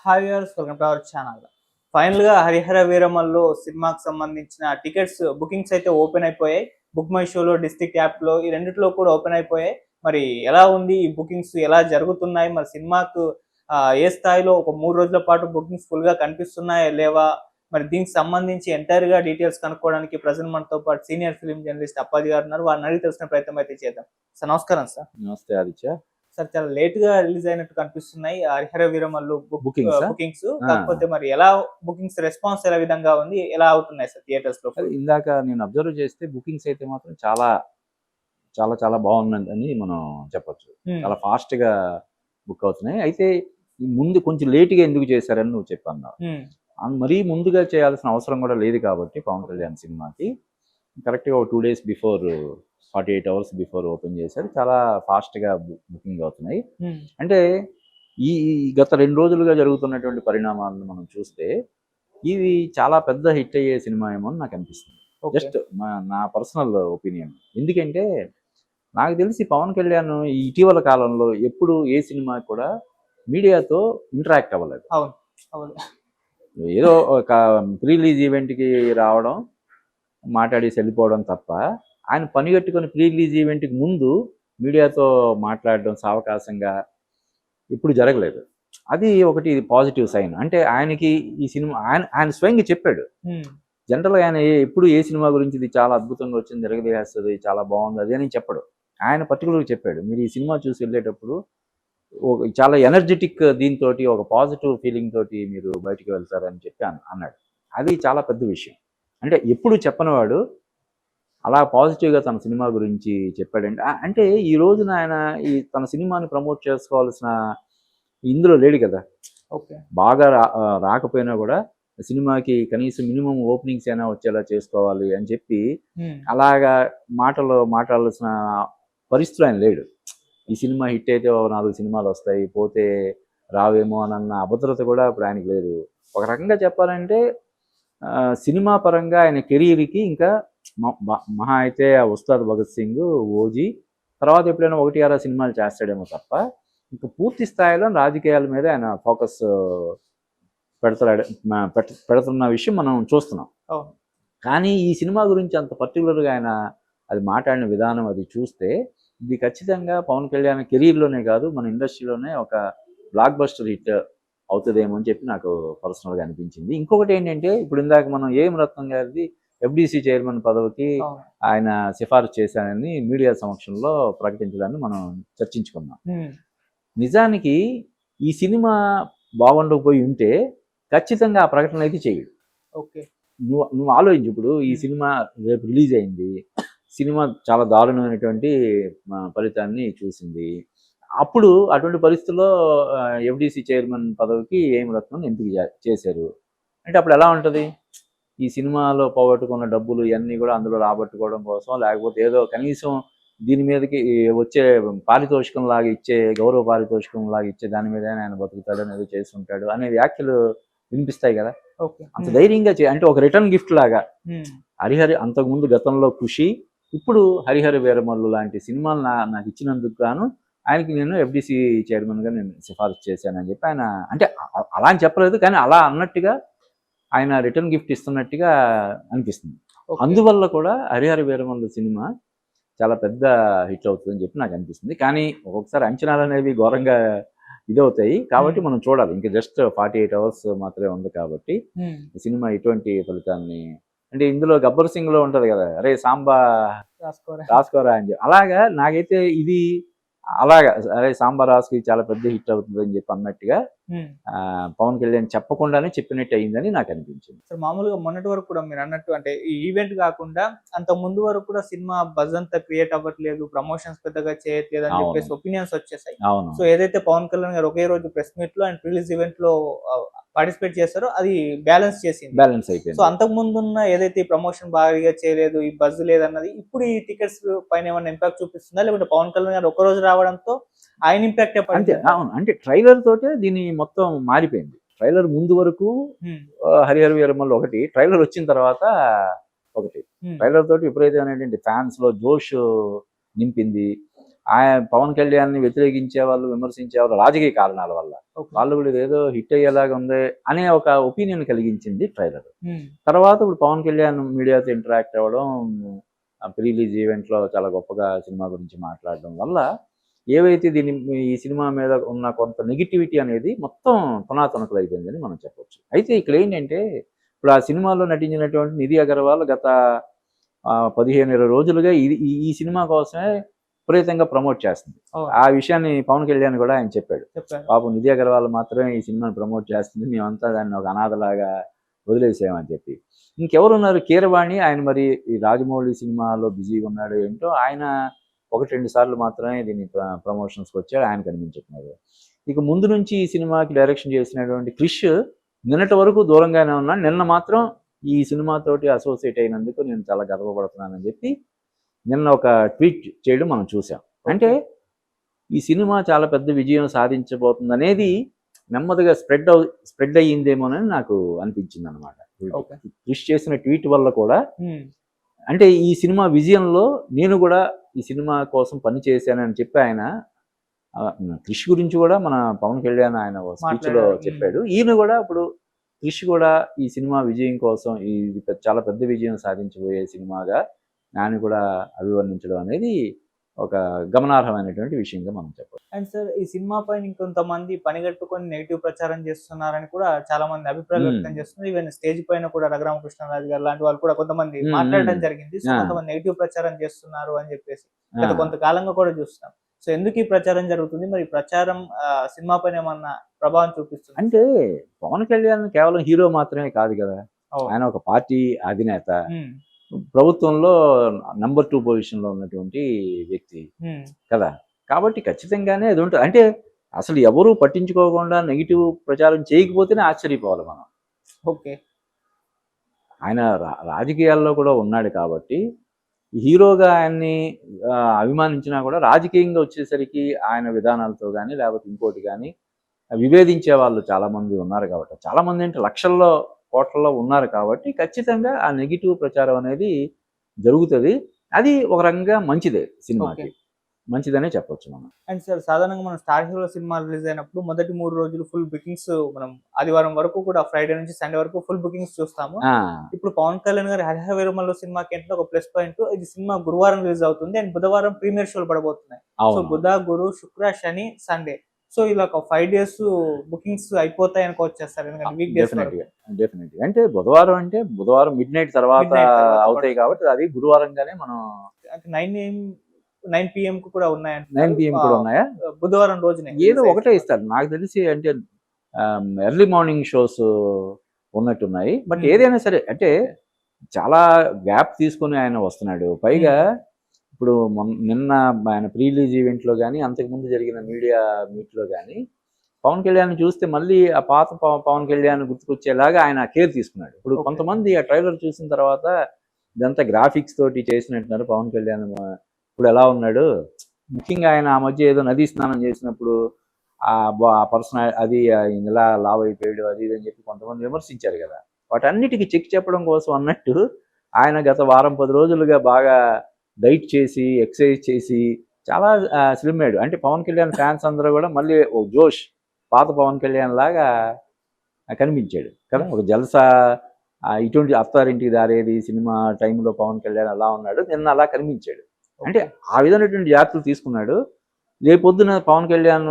Hi viewers, welcome to our channel. ఫైనల్‌గా 'హరిహర వీరమల్లు' సినిమాకి సంబంధించిన టికెట్స్ బుకింగ్స్ అయితే ఓపెన్ అయిపోయాయి. బుక్ మై షోలో, డిస్ట్రిక్ట్ యాప్‌లో ఈ రెండిట్లో కూడా ఓపెన్ అయిపోయాయి. మరి ఎలా ఉంది ఈ బుకింగ్స్ ఎలా జరుగుతున్నాయి? మరి సినిమాకు ఏ స్థాయిలో ఒక 3 రోజుల పాటు బుకింగ్స్ ఫుల్‌గా కనిపిస్తున్నాయా? లేవా? మరి దీనికి సంబంధించి ఎంటైర్‌గా డీటెయిల్స్ కనుక్కోవడానికి ప్రెజెంట్ మనతో పాటు సీనియర్ ఫిల్మ్ జర్నలిస్ట్ అప్పాజీ గారు ఉన్నారు. వారిని అడిగి తెలుసుకునే ప్రయత్నం అయితే చేద్దాం. సార్ నమస్కారం సార్. నమస్తే ఆదిత్య. సార్ చాలా లేట్‌గా రిలీజ్ అయినట్టు కనిపిస్తున్నాయి 'హరిహర వీరమల్లు' బుకింగ్సా? బుకింగ్స్. ఆ! కాకపోతే మరి ఎలా బుకింగ్స్ రెస్పాన్స్ ఎలా విధంగా ఉంది? ఎలా అవుతున్నాయి సార్ థియేటర్స్‌లో? అది ఇందాక నేను అబ్జర్వ్ చేస్తే బుకింగ్స్ అయితే మాత్రం చాలా, చాలా, చాలా బాగున్నదని మనం చెప్పొచ్చు. హ్మ్. చాలా ఫాస్ట్‌గా బుక్ అవుతున్నాయి. అయితే ఈ ముందు కొంచెం లేట్‌గా ఎందుకు చేశారని నువ్వు చెప్పన్నావు. హ్మ్. మరీ ముందుగా చేయాల్సిన అవసరం కూడా లేదు కాబట్టి పవన్ కళ్యాణ్ సినిమాకి కరెక్ట్‌గా ఒక 2 days before 48 hours before open చేశారు. చాలా ఫాస్ట్‌గా బుకింగ్ అవుతున్నాయి. హ్మ్. అంటే ఈ ఈ గత 2 రోజులుగా జరుగుతున్నటువంటి పరిణామాలను మనం చూస్తే ఇది చాలా పెద్ద హిట్ అయ్యే సినిమా ఏమో అని నాకు అనిపిస్తుంది. ఓకే. జస్ట్ నా పర్సనల్ ఒపీనియన్. ఎందుకంటే నాకు తెలిసి పవన్ కళ్యాణ్ ఈ ఇటీవల కాలంలో ఎప్పుడు ఏ సినిమా కూడా మీడియాతో ఇంటరాక్ట్ అవ్వలేదు. అవును. అవును. ఏదో ఒక ప్రీ రిలీజ్ ఈవెంట్‌కి రావడం, మాట్లాడేసి వెళ్ళిపోవడం తప్ప ఆయన పని కట్టుకొని ప్రీ రిలీజ్ ఈవెంట్‌కి ముందు మీడియాతో మాట్లాడడం సావకాశంగా ఇప్పుడు జరగలేదు. అది ఒకటి పాజిటివ్ సైన్. అంటే ఆయనకి ఈ సినిమా ఆయన ఆయన స్వయంగా చెప్పాడు. హ్మ్. జనరల్‌గా ఆయన ఎప్పుడు ఏ సినిమా గురించి ఇది చాలా అద్భుతంగా వచ్చింది, తిరగతిలేస్తది, చాలా బాగుంది అది అని చెప్పడు. ఆయన పర్టిక్యులర్‌గా చెప్పాడు. మీరు ఈ సినిమా చూసి వెళ్ళేటప్పుడు చాలా ఎనర్జిటిక్ దీనితోటి ఒక పాజిటివ్ ఫీలింగ్ తోటి మీరు బయటికి వెళ్తారని చెప్పి అన్నాడు. అది చాలా పెద్ద విషయం. అంటే ఎప్పుడు చెప్పనివాడు అలా పాజిటివ్‌గా తన సినిమా గురించి చెప్పాడంటే అంటే ఈ రోజున ఆయన ఈ తన సినిమాని ప్రమోట్ చేసుకోవాల్సిన ఇందులో లేడు కదా! ఓకే. బాగా రాకపోయినా కూడా సినిమాకి కనీసం మినిమమ్ ఓపెనింగ్స్ అయినా వచ్చేలా చేసుకోవాలి అని చెప్పి హ్మ్. అలాగా మాట్లాడాల్సిన పరిస్థితిలో ఆయన లేడు. ఈ సినిమా హిట్ అయితే ఓ 4 సినిమాలు వస్తాయి, పోతే రావేమో అన్న అభద్రత కూడా ఇప్పుడు ఆయనకి లేదు. ఒక రకంగా చెప్పాలంటే సినిమా పరంగా ఆయన కెరీర్‌కి ఇంకా మహా అయితే 'ఉస్తాద్ భగత్ సింగ్', 'ఓజీ' తర్వాత ఎప్పుడైనా 1, 6 సినిమాలు చేస్తాడేమో తప్ప ఇంక పూర్తి స్థాయిలో రాజకీయాల మీద ఆయన ఫోకస్ పెడతాడు పెడుతున్న విషయం మనం చూస్తున్నాం. అవును. కానీ ఈ సినిమా గురించి అంత పర్టికులర్‌గా ఆయన అది మాట్లాడిన విధానం అది చూస్తే ఇది ఖచ్చితంగా పవన్ కళ్యాణ్ కెరీర్‌లోనే కాదు మన ఇండస్ట్రీలోనే ఒక బ్లాక్ బస్టర్ హిట్ అవుతదేమో అని చెప్పి నాకు పర్సనల్‌గా అనిపించింది. ఇంకొకటి ఏంటంటే ఇప్పుడు ఇందాక మనం ఏఎం రత్నం గారిది ఎఫ్‌డీసీ చైర్మన్ పదవికి అవును. ఆయన సిఫారసు చేశానని మీడియా సమక్షంలో ప్రకటించడాన్ని మనం చర్చించుకున్నాం. హ్మ్. నిజానికి ఈ సినిమా బాగుండకపోయి ఉంటే ఖచ్చితంగా ఆ ప్రకటన అయితే చేయడు. ఓకే. నువ్వు నువ్వు ఆలోచించు. ఇప్పుడు ఈ సినిమా రేపు రిలీజ్ అయింది. సినిమా చాలా దారుణమైనటువంటి ఫలితాన్ని చూసింది. అప్పుడు అటువంటి పరిస్థితుల్లో ఎఫ్‌డీసీ చైర్మన్ పదవికి ఏఎం రత్నం ఎంపిక చేశారు. అంటే అప్పుడు ఎలా ఉంటది? ఈ సినిమాలో పోగొట్టుకున్న డబ్బులు ఇయన్నీ కూడా అందులో రాబట్టుకోవడం కోసం లేకపోతే ఏదో కనీసం దీని మీదకి వచ్చే పారితోషికం లాగా ఇచ్చే గౌరవ పారితోషికం లాగా ఇచ్చే దాని మీదైనా ఆయన బతుకుతాడు ఏదో చేసుంటాడు అనే వ్యాఖ్యలు వినిపిస్తాయి కదా! ఓకే. అంత ధైర్యంగా అంటే ఒక రిటర్న్ గిఫ్ట్ లాగా హ్మ్. హరిహరి అంతకుముందు గతంలో 'ఖుషి' ఇప్పుడు 'హరిహర వీరమల్లు' లాంటి సినిమాలు నాకు ఇచ్చినందుకు గాను ఆయనకి నేను ఎఫ్‌డీసీ చైర్మన్‌గా నేను సిఫారసు చేశానని చెప్పి ఆయన అంటే అలా అని చెప్పలేదు. కానీ అలా అన్నట్టుగా ఆయన రిటర్న్ గిఫ్ట్ ఇస్తున్నట్టుగా అనిపిస్తుంది. ఓకే. అందువల్ల కూడా 'హరిహర వీరమల్లు' సినిమా చాలా పెద్ద హిట్ అవుతుందని చెప్పి నాకు అనిపిస్తుంది. కానీ ఒక్కొక్కసారి అంచనాలనేవి ఘోరంగా ఇదవుతాయి. కాబట్టి మనం చూడాలి. ఇంక జస్ట్ 48 అవర్స్ మాత్రమే ఉంది కాబట్టి హ్మ్. ఈ సినిమా ఎటువంటి ఫలితాన్ని అంటే ఇందులో 'గబ్బర్ సింగ్‌లో' ఉంటది కదా! "అరేయ్ సాంబా రాసుకోరా. రాసుకోరా" అని చెప్పి. అలాగా నాకైతే ఇది అలాగా "అరేయ్ సాంబా రాసుకో ఇది చాలా పెద్ద హిట్ అవుతుందని" చెప్పి అన్నట్టుగా హ్మ్. పవన్ కళ్యాణ్ చెప్పకుండానే చెప్పినట్టు అయిందని నాకు అనిపించింది. సార్ మామూలుగా మొన్నటి వరకు కూడా మీరన్నట్టు అంటే ఈ ఈవెంట్ గాకుండా అంతకు ముందు వరకు కూడా సినిమా బజ్ అంతా క్రియేట్ అవ్వట్లేదు. ప్రమోషన్స్ పెద్దగా చేయట్లేదు అని అవును. చెప్పేసి ఒపీనియన్స్ వచ్చేసాయి. అవును. సో ఏదైతే పవన్ కళ్యాణ్ గారు ఒకే రోజు ప్రెస్ మీట్‌లో అండ్ రిలీజ్ ఈవెంట్‌లో పార్టిసిపేట్ చేసారో అది బ్యాలెన్స్ చేసింది. బ్యాలెన్స్ సో అయిపోయింది. అంతకు ముందున్న ఏదైతే ఈ ప్రమోషన్ భారీగా చేయలేదు, ఈ బజ్ లేదన్నది ఇప్పుడు ఈ టికెట్స్ పైన ఏమన్నా ఇంపాక్ట్ చూపిస్తుందా? లేకపోతే పవన్ కళ్యాణ్ గారు ఒక్కరోజు రావడంతో ఆయన ఇంపాక్టే అంతే. పడిందంటారా? అవును. అంటే ట్రైలర్ తోటే దీని మొత్తం మారిపోయింది. ట్రైలర్ ముందు వరకు హ్మ్. 'హరిహర వీరమల్లు' ఒకటి, ట్రైలర్ వచ్చిన తర్వాత ఒకటి. హ్మ్. ట్రైలర్ తోటి విపరీతమైనటువంటి ఫ్యాన్స్‌లో జోష్ నింపింది. పవన్ కళ్యాణ్ని వ్యతిరేకించే వాళ్ళు, విమర్శించే వాళ్ళు రాజకీయ కారణాల వల్ల వాళ్ళు కూడా ఇదేదో హిట్ అయ్యేలాగా ఉంది అనే ఒక ఒపీనియన్ కలిగించింది ట్రైలర్. తర్వాత ఇప్పుడు పవన్ కళ్యాణ్ మీడియాతో ఇంటరాక్ట్ అవ్వడం, ప్రీ రిలీజ్ ఈవెంట్లో చాలా గొప్పగా సినిమా గురించి మాట్లాడడం వల్ల ఏవైతే ఈ సినిమా మీద ఉన్న కొంత నెగిటివిటీ అనేది మొత్తం తునాతునకలు అయిపోయిందని మనం చెప్పొచ్చు. అయితే ఇక్కడ ఏంటంటే ఇప్పుడు ఆ సినిమాలో నటించినటువంటి నిధి అగర్వాల్ గత 15-20 రోజులుగా ఈ సినిమా కోసమే విపరీతంగా ప్రమోట్ చేస్తుంది. ఆ విషయాన్ని పవన్ కళ్యాణ్ కూడా ఆయన చెప్పాడు. పాపం నిధి అగర్వాల్ మాత్రమే ఈ సినిమాని ప్రమోట్ చేస్తుంది, మేమంతా దాన్ని ఒక అనాథలాగా వదిలేసామని చెప్పి. ఇంకెవరున్నారు, కీరవాణి, ఆయన మరి ఈ రాజమౌళి సినిమాలో బిజీగా ఉన్నాడు ఏంటో, ఆయన 1-2 సార్లు మాత్రమే దీన్ని ప్రమోషన్స్కి వచ్చాడు, ఆయన కనిపించుకున్నారు. ఇక ముందు నుంచి ఈ సినిమాకి డైరెక్షన్ చేసినటువంటి క్రిష్ నిన్నటి వరకు దూరంగానే ఉన్నాడు. నిన్న మాత్రం ఈ సినిమాతోటి అసోసియేట్ అయినందుకు నేను చాలా గర్వపడుతున్నానని చెప్పి నిన్న ఒక ట్వీట్ చేయడం మనం చూసాం. అంటే ఈ సినిమా చాలా పెద్ద విజయం సాధించబోతుంది అనేది నెమ్మదిగా స్ప్రెడ్ అయ్యిందేమోనని నాకు అనిపించింది అనమాట. క్రిష్ చేసిన ట్వీట్ వల్ల కూడా అంటే ఈ సినిమా విజయంలో నేను కూడా ఈ సినిమా కోసం పని చేశానని చెప్పి ఆయన క్రిష్ గురించి కూడా మన పవన్ కళ్యాణ్ ఆయన స్పీచ్లో చెప్పాడు. ఈయన కూడా ఇప్పుడు క్రిష్ కూడా ఈ సినిమా విజయం కోసం ఇది చాలా పెద్ద విజయం సాధించబోయే సినిమాగా ఆయన కూడా అభివర్ణించడం అనేది ఒక గమనార్హమైనటువంటి విషయంగా మనం చెప్పాలి. అండ్ సార్, ఈ సినిమా పైన ఇంకొంతమంది పనిగట్టుకొని నెగిటివ్ ప్రచారం చేస్తున్నారని కూడా చాలా మంది అభిప్రాయాలు వ్యక్తం చేస్తున్నారు. ఈవెన్ స్టేజ్ పైన కూడా రఘురామకృష్ణరాజు గారు లాంటి వాళ్ళు కూడా కొంతమంది మాట్లాడడం జరిగింది. సో కొంతమంది నెగిటివ్ ప్రచారం చేస్తున్నారు అని చెప్పేసి గత కొంతకాలంగా కూడా చూస్తున్నాం. సో ఎందుకు ఈ ప్రచారం జరుగుతుంది, మరి ప్రచారం సినిమా పైన ఏమన్నా ప్రభావం చూపిస్తుంది? అంటే పవన్ కళ్యాణ్ కేవలం హీరో మాత్రమే కాదు కదా, ఆయన ఒక పార్టీ అధినేత, ప్రభుత్వంలో నంబర్ 2 పొజిషన్లో ఉన్నటువంటి వ్యక్తి కదా. కాబట్టి ఖచ్చితంగానే అది ఉంటుంది. అంటే అసలు ఎవరు పట్టించుకోకుండా నెగిటివ్ ప్రచారం చేయకపోతేనే ఆశ్చర్యపోవాలి మనం. ఓకే, ఆయన రాజకీయాల్లో కూడా ఉన్నాడు కాబట్టి హీరోగా ఆయన్ని అభిమానించినా కూడా రాజకీయంగా వచ్చేసరికి ఆయన విధానాలతో కానీ లేకపోతే ఇంకోటి కానీ విభేదించే వాళ్ళు చాలామంది ఉన్నారు కాబట్టి, చాలామంది అంటే లక్షల్లో కోట్లలో ఉన్నారు కాబట్టి ఖచ్చితంగా ఆ నెగిటివ్ ప్రచారం అనేది జరుగుతుంది. అది ఒక రకంగా మంచిదే, సినిమాకి మంచిదనే చెప్పొచ్చు మనం. అండ్ సార్, సాధారణంగా మనం స్టార్ హీరో సినిమా రిలీజ్ అయినప్పుడు మొదటి 3 రోజులు ఫుల్ బుకింగ్స్, మనం ఆదివారం వరకు కూడా ఫ్రైడే నుంచి సండే వరకు ఫుల్ బుకింగ్స్ చూస్తాము. ఇప్పుడు పవన్ కళ్యాణ్ గారి హరిహర వీరమల్లు సినిమాకి ఏంటంటే ఒక ప్లస్ పాయింట్, ఇది సినిమా గురువారం రిలీజ్ అవుతుంది అండ్ బుధవారం ప్రీమియర్ షోలు పడబోతున్నాయి. సో బుధ, గురు, శుక్ర, శని, సండే, సో ఇలా ఒక 5 days బుకింగ్స్ అయిపోతాయి అనుకోవచ్చు సార్. ఎందుకంటే వీక్ డేస్ డెఫినెట్గా అంటే బుధవారం మిడ్ నైట్ తర్వాత అవుతాయి కాబట్టి అది గురువారంగానే మనం 9 PM కు కూడా ఉన్నాయి. 9 PM కూడా ఉన్నాయా? బుధవారం రోజునే ఏదో ఒకటే ఇస్తారు నాకు తెలిసి. అంటే ఎర్లీ మార్నింగ్ షోస్ ఉన్నట్టున్నాయి. బట్ ఏదైనా సరే అంటే చాలా గ్యాప్ తీసుకొని ఆయన వస్తున్నాడు. పైగా ఇప్పుడు నిన్న ఆయన ప్రీ రిలీజ్ ఈవెంట్లో కానీ అంతకుముందు జరిగిన మీడియా మీట్లో కానీ పవన్ కళ్యాణ్ చూస్తే మళ్ళీ ఆ పాత పవన్ కళ్యాణ్ గుర్తుకొచ్చేలాగా ఆయన కేర్ తీసుకున్నాడు. ఇప్పుడు కొంతమంది ఆ ట్రైలర్ చూసిన తర్వాత ఇదంతా గ్రాఫిక్స్ తోటి చేసినట్టున్నారు. పవన్ కళ్యాణ్ ఇప్పుడు ఎలా ఉన్నాడు, ముఖ్యంగా ఆయన ఆ మధ్య ఏదో నదీ స్నానం చేసినప్పుడు ఆ పర్సన్ అది ఇలా లావ్ అయిపోయాడు అది ఇది అని చెప్పి కొంతమంది విమర్శించారు కదా. వాటన్నిటికీ చెక్ చెప్పడం కోసం అన్నట్టు ఆయన గత వారం 10 రోజులుగా బాగా డైట్ చేసి ఎక్సర్సైజ్ చేసి చాలా స్లిమ్ అయ్యాడు. అంటే పవన్ కళ్యాణ్ ఫ్యాన్స్ అందరూ కూడా మళ్ళీ ఓ జోష్ పాత పవన్ కళ్యాణ్ లాగా కనిపించాడు కదా. ఒక జల్సా, ఇటువంటి అత్తారింటికి దారేది సినిమా టైంలో పవన్ కళ్యాణ్ అలా ఉన్నాడు, నిన్న అలా కనిపించాడు. అంటే ఆ విధమైనటువంటి జాగ్రత్తలు తీసుకున్నాడు. రేపొద్దున పవన్ కళ్యాణ్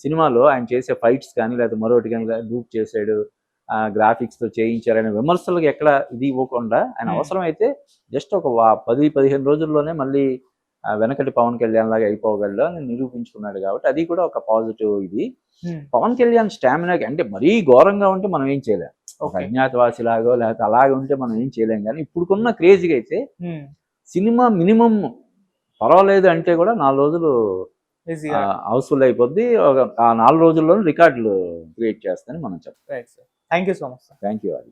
సినిమాలో ఆయన చేసే ఫైట్స్ కానీ లేకపోతే మరొకటి కానీ డూప్ చేశాడు, గ్రాఫిక్స్తో చేయించారనే విమర్శలకు ఎక్కడ ఇది ఇవ్వకుండా ఆయన అవసరమైతే జస్ట్ ఒక 10-15 రోజుల్లోనే మళ్ళీ వెనకటి పవన్ కళ్యాణ్ లాగా అయిపోగలడు అని నిరూపించుకున్నాడు. కాబట్టి అది కూడా ఒక పాజిటివ్. ఇది పవన్ కళ్యాణ్ స్టామినాకి అంటే మరీ ఘోరంగా ఉంటే మనం ఏం చేయలేం, ఒక అజ్ఞాతవాసి లాగో లేకపోతే అలాగే ఉంటే మనం ఏం చేయలేం. కానీ ఇప్పుడుకున్న క్రేజీగా అయితే సినిమా మినిమం పర్వాలేదు అంటే కూడా 4 రోజులు హౌస్ఫుల్ అయిపోద్ది. ఆ 4 రోజుల్లోనే రికార్డులు క్రియేట్ చేస్తానని మనం చెప్పాలి. Thank you so much. Thank you.